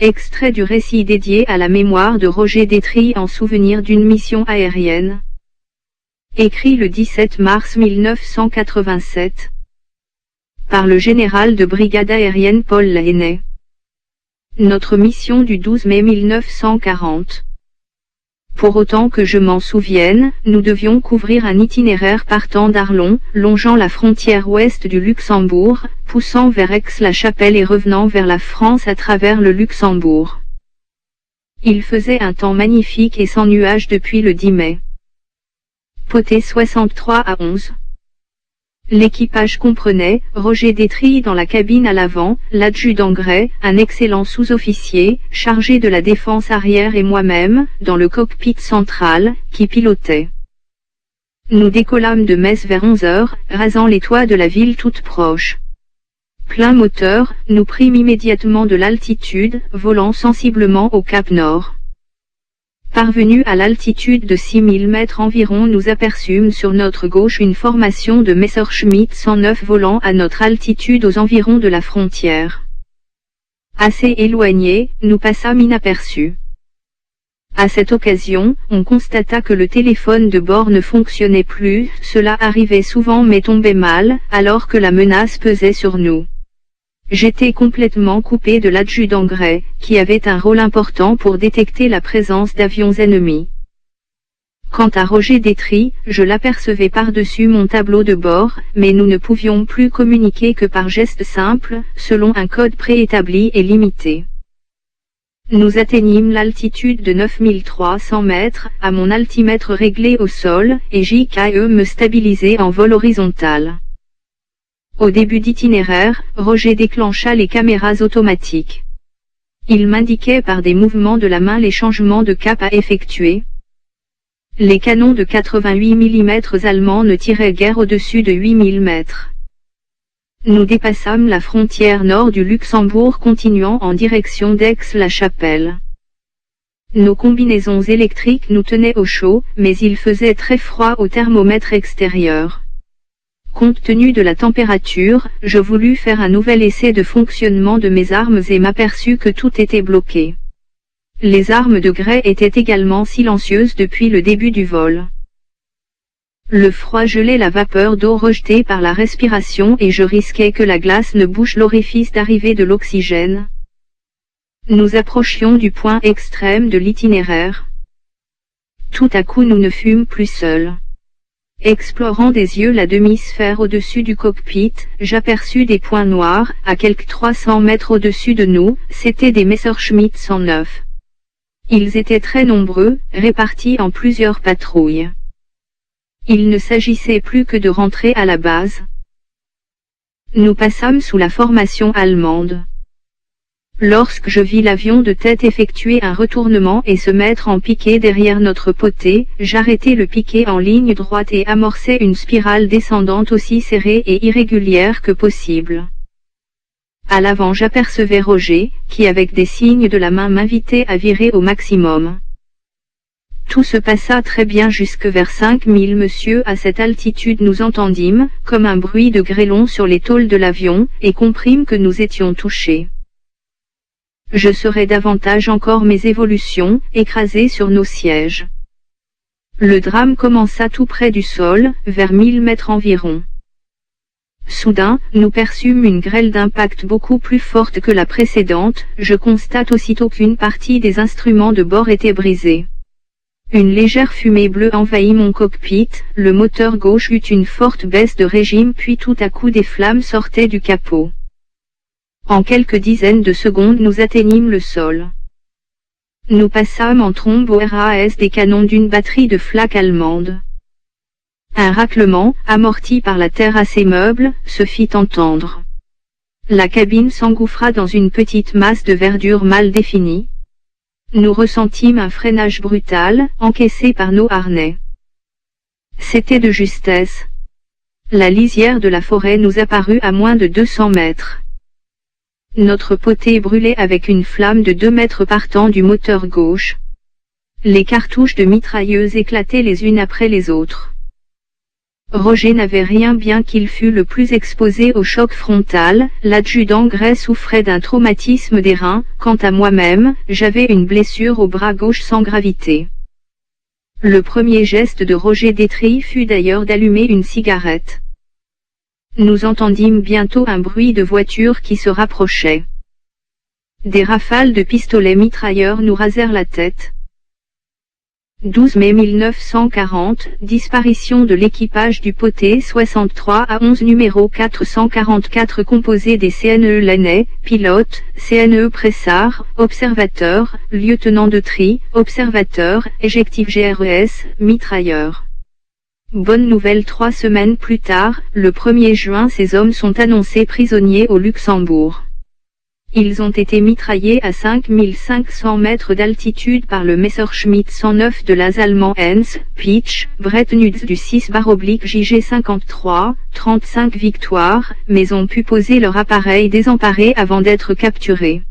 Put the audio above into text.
Extrait du récit dédié à la mémoire de Roger Détry en souvenir d'une mission aérienne. Écrit le 17 mars 1987. Par le général de brigade aérienne Paul Lahaye. Notre mission du 12 mai 1940. Pour autant que je m'en souvienne, nous devions couvrir un itinéraire partant d'Arlon, longeant la frontière ouest du Luxembourg, poussant vers Aix-la-Chapelle et revenant vers la France à travers le Luxembourg. Il faisait un temps magnifique et sans nuages depuis le 10 mai. Potée 63 à 11. L'équipage comprenait Roger Détry dans la cabine à l'avant, l'adjudant Gray, un excellent sous-officier, chargé de la défense arrière et moi-même, dans le cockpit central, qui pilotait. Nous décollâmes de Metz vers 11 heures, rasant les toits de la ville toute proche. Plein moteur, nous prîmes immédiatement de l'altitude, volant sensiblement au Cap Nord. Parvenus à l'altitude de 6000 mètres environ, nous aperçûmes sur notre gauche une formation de Messerschmitt 109 volant à notre altitude aux environs de la frontière. Assez éloignés, nous passâmes inaperçus. À cette occasion, on constata que le téléphone de bord ne fonctionnait plus, cela arrivait souvent mais tombait mal, alors que la menace pesait sur nous. J'étais complètement coupé de l'adjudant Gray, qui avait un rôle important pour détecter la présence d'avions ennemis. Quant à Roger Détry, je l'apercevais par-dessus mon tableau de bord, mais nous ne pouvions plus communiquer que par gestes simples, selon un code préétabli et limité. Nous atteignîmes l'altitude de 9300 mètres, à mon altimètre réglé au sol, et JKE me stabilisait en vol horizontal. Au début d'itinéraire, Roger déclencha les caméras automatiques. Il m'indiquait par des mouvements de la main les changements de cap à effectuer. Les canons de 88 mm allemands ne tiraient guère au-dessus de 8000 mètres. Nous dépassâmes la frontière nord du Luxembourg continuant en direction d'Aix-la-Chapelle. Nos combinaisons électriques nous tenaient au chaud, mais il faisait très froid au thermomètre extérieur. Compte tenu de la température, je voulus faire un nouvel essai de fonctionnement de mes armes et m'aperçus que tout était bloqué. Les armes de Gray étaient également silencieuses depuis le début du vol. Le froid gelait la vapeur d'eau rejetée par la respiration et je risquais que la glace ne bouche l'orifice d'arrivée de l'oxygène. Nous approchions du point extrême de l'itinéraire. Tout à coup nous ne fûmes plus seuls. Explorant des yeux la demi-sphère au-dessus du cockpit, j'aperçus des points noirs, à quelques 300 mètres au-dessus de nous, c'étaient des Messerschmitt 109. Ils étaient très nombreux, répartis en plusieurs patrouilles. Il ne s'agissait plus que de rentrer à la base. Nous passâmes sous la formation allemande. Lorsque je vis l'avion de tête effectuer un retournement et se mettre en piqué derrière notre potée, j'arrêtai le piqué en ligne droite et amorçai une spirale descendante aussi serrée et irrégulière que possible. À l'avant j'apercevais Roger, qui avec des signes de la main m'invitait à virer au maximum. Tout se passa très bien jusque vers 5000 monsieur. À cette altitude nous entendîmes, comme un bruit de grêlons sur les tôles de l'avion, et comprîmes que nous étions touchés. Je serais davantage encore mes évolutions, écrasés sur nos sièges. Le drame commença tout près du sol, vers 1000 mètres environ. Soudain, nous perçûmes une grêle d'impact beaucoup plus forte que la précédente, je constate aussitôt qu'une partie des instruments de bord était brisée. Une légère fumée bleue envahit mon cockpit, le moteur gauche eut une forte baisse de régime puis tout à coup des flammes sortaient du capot. En quelques dizaines de secondes nous atteignîmes le sol. Nous passâmes en trombe au RAS des canons d'une batterie de flak allemande. Un raclement, amorti par la terre à ses meubles, se fit entendre. La cabine s'engouffra dans une petite masse de verdure mal définie. Nous ressentîmes un freinage brutal, encaissé par nos harnais. C'était de justesse. La lisière de la forêt nous apparut à moins de 200 mètres. Notre potée brûlait avec une flamme de 2 mètres partant du moteur gauche. Les cartouches de mitrailleuses éclataient les unes après les autres. Roger n'avait rien bien qu'il fût le plus exposé au choc frontal, l'adjudant Gray souffrait d'un traumatisme des reins, quant à moi-même, j'avais une blessure au bras gauche sans gravité. Le premier geste de Roger Detry fut d'ailleurs d'allumer une cigarette. Nous entendîmes bientôt un bruit de voiture qui se rapprochait. Des rafales de pistolets mitrailleurs nous rasèrent la tête. 12 mai 1940, disparition de l'équipage du Poté 63 à 11 numéro 444 composé des CNE Laney, pilote, CNE Pressard, observateur, lieutenant de tri, observateur, éjectif GRES, mitrailleur. Bonne nouvelle 3 semaines plus tard, le 1er juin ces hommes sont annoncés prisonniers au Luxembourg. Ils ont été mitraillés à 5500 mètres d'altitude par le Messerschmitt 109 de l'AS allemand Heinz, Pitch, Bretnitz du 6/JG53, 35 victoires, mais ont pu poser leur appareil désemparé avant d'être capturés.